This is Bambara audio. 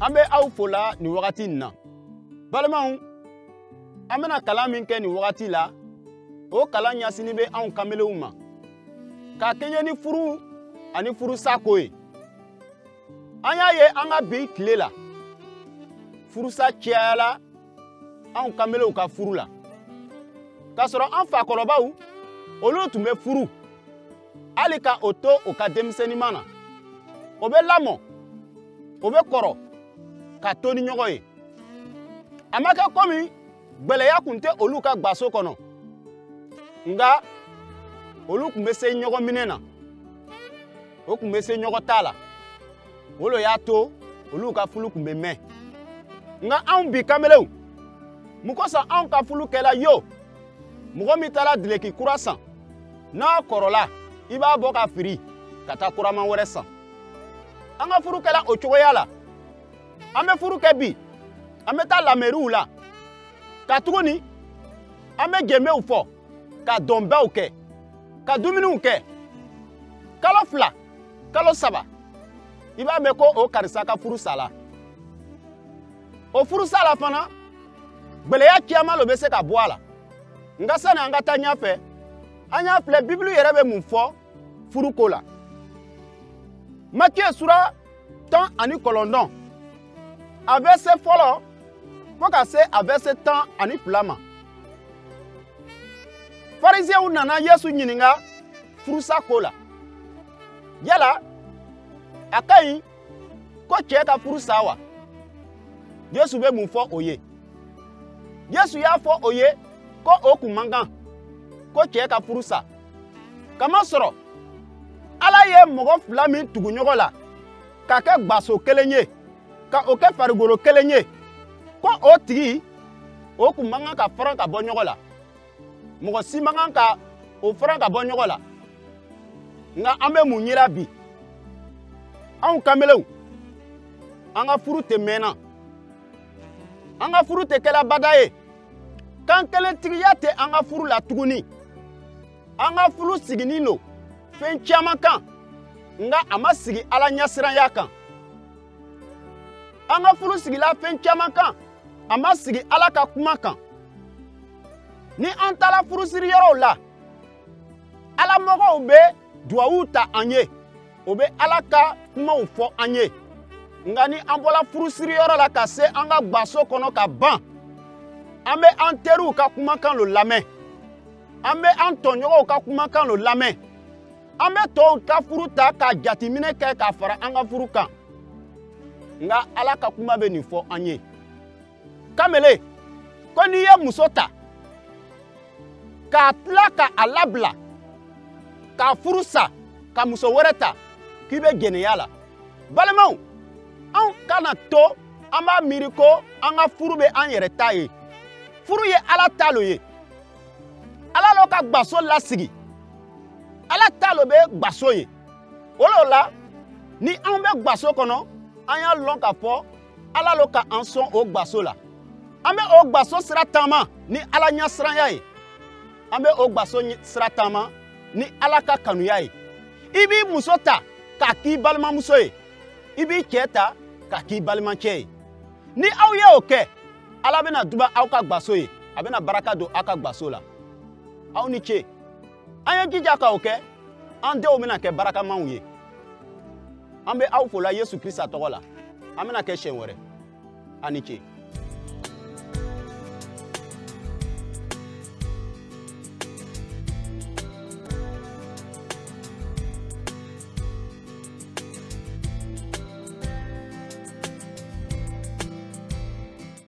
Ambe au fola ni wakati na. Balemaw, amena kalan min kɛ ni wakati la, o kalan ɲasini bɛ anw kamelenw ma. Ka kɛɲɛ ni furu ani furusà ko ye. An y'a ye an ka bi tile la. Furusà cayala anw kamelenw ka furu la. K'a sɔrɔ an fakɔrɔbaw olu tun bɛ furu. Hali ka o to o ka denmisɛnninma na. O bɛ lamɔ, o bɛ kɔrɔ, ka to ni ɲɔgɔn ye. A ma kɛ komi gbɛlɛya kun tɛ olu ka gbaso kɔnɔ. Nga olu kun bɛ se ɲɔgɔn minɛ na. O kun bɛ se ɲɔgɔn ta la. O lo y'a to olu ka furu kun bɛ mɛn. Nga anw bi kamelenw, mun kosɔn anw ka furu kɛla yo. Mɔgɔ min taara dileki kura san, n'a kɔrɔla, i b'a bɔ ka firi ka taa kuraman wɛrɛ san. An ka furu kɛla o cogoya la. An bɛ furu kɛ bi, an bɛ taa lamɛriw la. Ka tuguni, an bɛ jɛmɛw fɔ, ka dɔnbɛw kɛ, ka dumuniw kɛ. Kalo 2, kalo 3, i b'a mɛn ko o karisa ka furu sala. O furu sala fana, gbɛlɛya caman lo bɛ se ka bɔ a la. Nga sani an ka taa ɲɛfɛ, an y'a filɛ Bibili yɛrɛ bɛ mun fɔ furu ko la. Matthieu sura 19, a verset fɔlɔ fo ka se a verset 12 ma. Pharisiyɛnw nana Yesu ɲininka furusà ko la. Yala a ka ɲi ko cɛ ka furu sa wa? Yesu bɛ mun fɔ o ye? Yesu y'a fɔ o ye ko o kun man kan ko cɛ ka furu sa. Kamasɔrɔ Ala ye mɔgɔ 2 min tugu ɲɔgɔn la ka kɛ gbaso kelen ye, ka o kɛ farigolo kelen ye, ko o tigi o kun man kan ka fara ka bɔ ɲɔgɔn la. Mɔgɔ si man kan ka o fara ka bɔ ɲɔgɔn la. Nga an bɛ mun yira bi? Anw kamelenw, an ka furu tɛ mɛnna. An ka furu tɛ kɛla bada ye. Kan kelentigiya tɛ an ka furu la tuguni. An ka furu siginin don fɛn caman kan, nga a ma sigi Ala ɲɛsiranya kan. An ka furu sigila fɛn caman kan, a ma sigi Ala ka kuma kan. Ni an taara furusiri yɔrɔw la, Ala mɔgɔw bɛ duwawu ta an ye. O bɛ Ala ka kumaw fɔ an ye. Nga ni an bɔra furusiri yɔrɔ la ka se an ka gbaso kɔnɔ ka ban, an bɛ an teriw ka kumakan lo lamɛn. An bɛ an tɔɲɔgɔnw ka kumakan lo lamɛn. An bɛ tɔw ka furu ta ka jatiminɛ kɛ ka fara an ka furu kan. Nga Ala ka kuma bɛ nin fɔ an ye. Kamele, ko n'i ye muso ta, k'a tila ka a labila, k'a furu sa, ka muso wɛrɛ ta, k'i bɛ jɛnɛya la. Balemaw, anw kana to an b'a miiri ko an ka furu bɛ an yɛrɛ ta ye. Furu ye Ala ta lo ye. Ala lo ka gbaso lasigi. Ala ta lo bɛ gbaso ye. O lo la, ni an bɛ gbaso kɔnɔ, an y'a lɔn k'a fɔ Ala lo ka an sɔn o gbaso la. An bɛ o gbaso sira taama ni Ala ɲɛsiranya ye. An bɛ o gbaso sira taama ni Ala ka kanuya ye. I b'i muso ta k'a k'i balimamuso ye. I b'i cɛ ta k'a k'i balimacɛ ye. Ni aw ye o kɛ, Ala bɛna duba aw ka gbaso ye. A bɛna baraka don aw ka gbaso la. Aw ni ce. An ye jija ka o kɛ, an denw bɛna kɛ barakamanw ye. An bɛ aw fola Yesu Krista tɔgɔ la. An bɛna kɛ siɲɛ wɛrɛ. A ni ce.